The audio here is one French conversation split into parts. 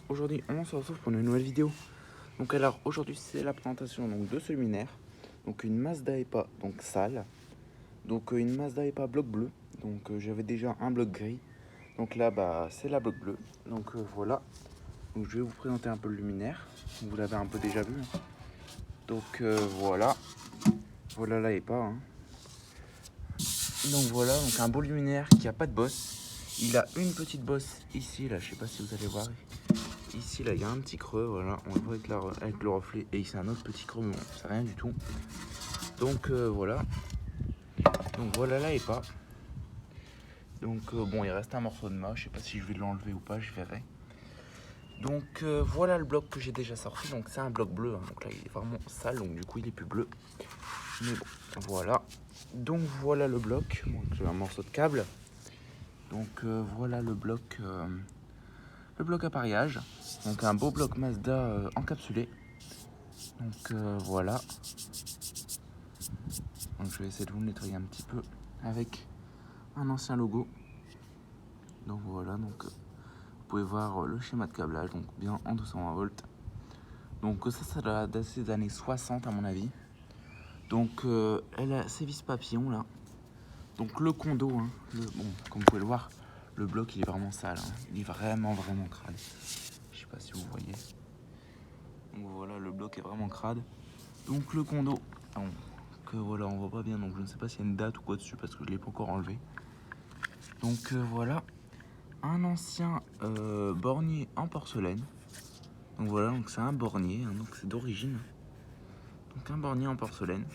aujourd'hui on se retrouve pour une nouvelle vidéo. Donc alors aujourd'hui c'est la présentation donc, de ce luminaire. Donc une Mazda EPA donc sale. Donc une Mazda EPA bloc bleu. Donc j'avais déjà un bloc gris. Donc là bah c'est la bloc bleue. Donc voilà. Donc je vais vous présenter un peu le luminaire. Vous l'avez un peu déjà vu. Donc voilà. Voilà la EPA. Donc voilà, donc un beau luminaire qui a pas de bosse. Il a une petite bosse ici, là, je sais pas si vous allez voir. Ici, là, il y a un petit creux, voilà, on le voit avec le reflet. Et ici, un autre petit creux, mais bon, c'est rien du tout. Donc voilà. Donc voilà la EPA. Donc bon, il reste un morceau de mât, je sais pas si je vais l'enlever ou pas, je verrai. Donc voilà le bloc que j'ai déjà sorti. Donc c'est un bloc bleu, hein. Donc là, il est vraiment sale, donc du coup, il est plus bleu. Mais bon, voilà. Donc voilà le bloc. Donc j'ai un morceau de câble. Donc voilà le bloc appareillage. Donc un beau bloc Mazda encapsulé. Donc voilà. Donc je vais essayer de vous le nettoyer un petit peu avec un ancien logo. Donc voilà, donc vous pouvez voir le schéma de câblage, donc bien en 220 volts. Donc ça date des années 60 à mon avis. Donc elle a ses vis papillons là. Donc le condo, hein, bon, comme vous pouvez le voir, le bloc il est vraiment sale, hein. Il est vraiment crade. Je sais pas si vous voyez. Donc voilà, le bloc est vraiment crade. Donc le condo, bon, que voilà, on voit pas bien, donc je ne sais pas s'il y a une date ou quoi dessus parce que je l'ai pas encore enlevé. Donc voilà, un ancien bornier en porcelaine. Donc voilà, donc c'est un bornier, hein, donc c'est d'origine. Donc un bornier en porcelaine.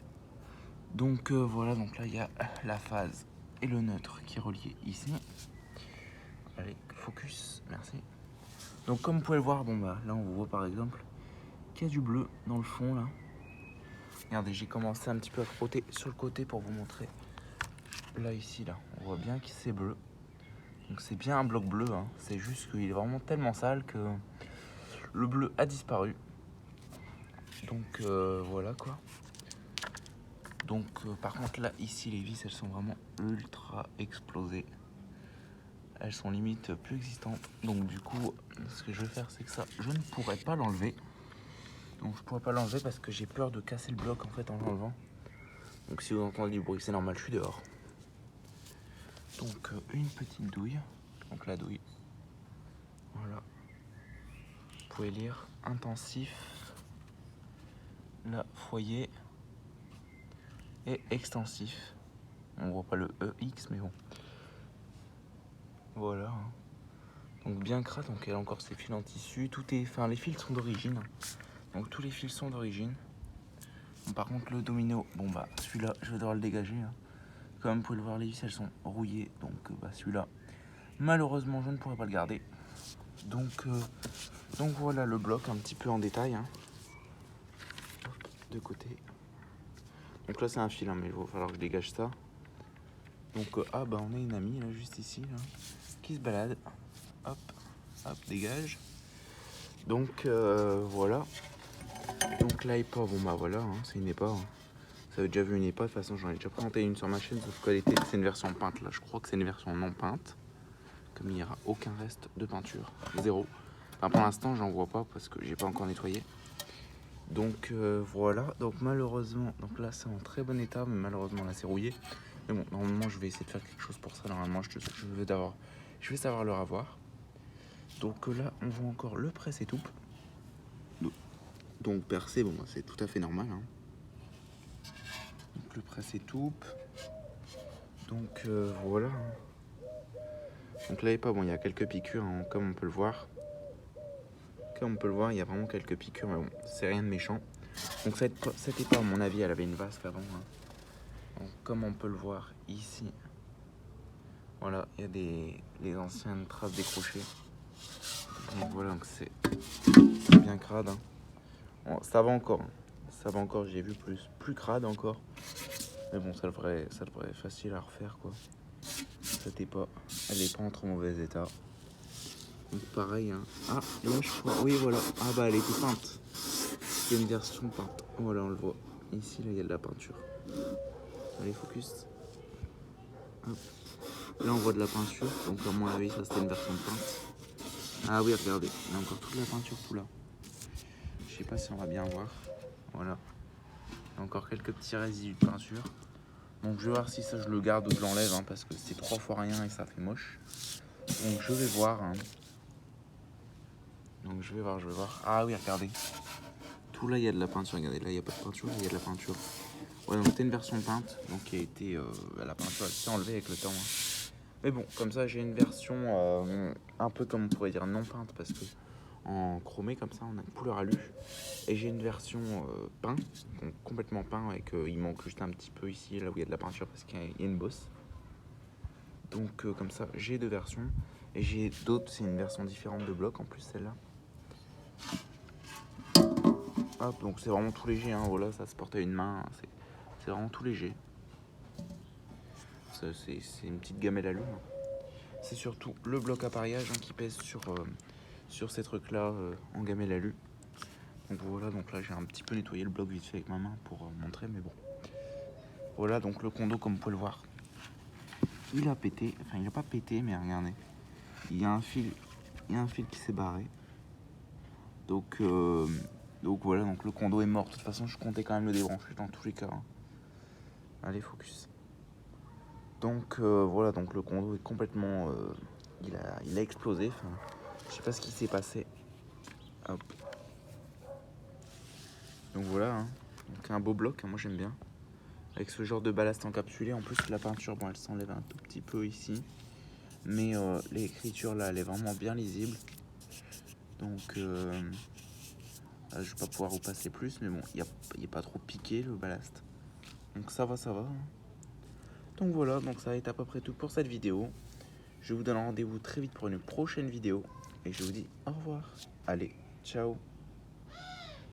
Donc voilà, donc là il y a la phase et le neutre qui est relié ici. Allez, focus, merci. Donc comme vous pouvez le voir, bon bah là on voit par exemple qu'il y a du bleu dans le fond là. Regardez, j'ai commencé un petit peu à frotter sur le côté pour vous montrer. Là ici là, on voit bien que c'est bleu. Donc c'est bien un bloc bleu, hein. C'est juste qu'il est vraiment tellement sale que le bleu a disparu. Donc voilà quoi. Donc par contre là ici les vis elles sont vraiment ultra explosées. Elles sont limite plus existantes. Donc du coup ce que je vais faire c'est que ça je ne pourrais pas l'enlever. Donc je pourrais pas l'enlever parce que j'ai peur de casser le bloc en fait en l'enlevant. Donc si vous entendez du bruit c'est normal, je suis dehors. Donc une petite douille. Donc la douille. Voilà. Vous pouvez lire intensif. Là foyer. Et extensif. On voit pas le EX mais bon. Voilà. Donc bien crade, donc elle a encore ses fils en tissu. Tout est, enfin les fils sont d'origine. Donc tous les fils sont d'origine. Bon, par contre le domino, bon bah celui-là je vais devoir le dégager. Hein. Comme vous pouvez le voir, les vis elles sont rouillées. Donc bah celui-là, malheureusement je ne pourrai pas le garder. Donc voilà le bloc un petit peu en détail. Hein. De côté. Donc là c'est un fil, hein, mais il va falloir que je dégage ça. Donc ah bah on a une amie là juste ici là, qui se balade. Hop, hop, dégage. Donc voilà. Donc la EPA, bon bah voilà, hein, c'est une EPA. Hein. Vous avez déjà vu une EPA, de toute façon j'en ai déjà présenté une sur ma chaîne, sauf qu'elle était, c'est une version peinte là. Je crois que c'est une version non peinte. Comme il n'y aura aucun reste de peinture. Zéro. Enfin pour l'instant j'en vois pas parce que j'ai pas encore nettoyé. Donc voilà, donc malheureusement, donc là c'est en très bon état, mais malheureusement là c'est rouillé. Mais bon, normalement je vais essayer de faire quelque chose pour ça. Normalement je vais savoir le ravoir. Donc là on voit encore le presse-étoupe. Donc percé, bon c'est tout à fait normal. Hein. Donc le presse-étoupe. Donc voilà. Donc là EPA, bon il y a quelques piqûres, hein, comme on peut le voir. Comme on peut le voir, il y a vraiment quelques piqûres, mais bon, c'est rien de méchant. Donc cette EPA, à mon avis, elle avait une vasque avant. Hein. Donc, comme on peut le voir ici, voilà, il y a les anciennes traces décrochées. Donc voilà, donc c'est bien crade. Hein. Bon, ça va encore. Hein. Ça va encore, j'ai vu plus crade encore. Mais bon, ça devrait être facile à refaire quoi. Cette EPA, elle est pas en trop mauvais état. Donc pareil, hein. Ah, là je crois, oui voilà. Ah bah elle était peinte. C'est une version peinte. Voilà, on le voit. Ici, là, il y a de la peinture. Allez, focus. Hop. Là, on voit de la peinture. Donc, à mon avis, ça, c'était une version de peinte. Ah oui, regardez, il y a encore toute la peinture tout là. Je sais pas si on va bien voir. Voilà. Il y a encore quelques petits résidus de peinture. Donc je vais voir si ça je le garde ou je l'enlève hein, parce que c'est 3 fois rien et ça fait moche. Donc je vais voir. Hein. Donc je vais voir. Ah oui, regardez. Tout là, il y a de la peinture. Regardez, là, il n'y a pas de peinture, il y a de la peinture. Ouais, donc c'était une version peinte, donc qui a été. La peinture elle s'est enlevée avec le temps. Hein. Mais bon, comme ça, j'ai une version un peu comme on pourrait dire non peinte parce que en chromé comme ça, on a une couleur alu. Et j'ai une version peint, donc complètement peint avec. Il manque juste un petit peu ici, là où il y a de la peinture parce qu'il y a une bosse. Donc comme ça, j'ai 2 versions. Et j'ai d'autres, c'est une version différente de bloc en plus celle-là. Hop, donc c'est vraiment tout léger, hein, voilà, ça se porte à une main, c'est vraiment tout léger. C'est une petite gamelle à l'huile. C'est surtout le bloc appareillage hein, qui pèse sur ces trucs-là en gamelle alu. Donc voilà, donc là j'ai un petit peu nettoyé le bloc vite fait avec ma main pour montrer, mais bon. Voilà, donc le condo, comme vous pouvez le voir, il a pété, enfin il n'a pas pété, mais regardez, il y a un fil qui s'est barré. Donc voilà, donc le condo est mort. De toute façon, je comptais quand même le débrancher dans tous les cas. Hein. Allez, focus. Donc voilà, donc le condo est complètement, il a explosé. Enfin, je sais pas ce qui s'est passé. Hop. Donc voilà, hein. Donc un beau bloc, hein, moi j'aime bien. Avec ce genre de ballast encapsulé. En plus la peinture, bon, elle s'enlève un tout petit peu ici, mais l'écriture là, elle est vraiment bien lisible. Donc là, je vais pas pouvoir vous passer plus, mais bon, il n'y a pas trop piqué le ballast. Donc ça va, ça va. Hein. Donc voilà, donc ça va être à peu près tout pour cette vidéo. Je vous donne rendez-vous très vite pour une prochaine vidéo. Et je vous dis au revoir. Allez, ciao.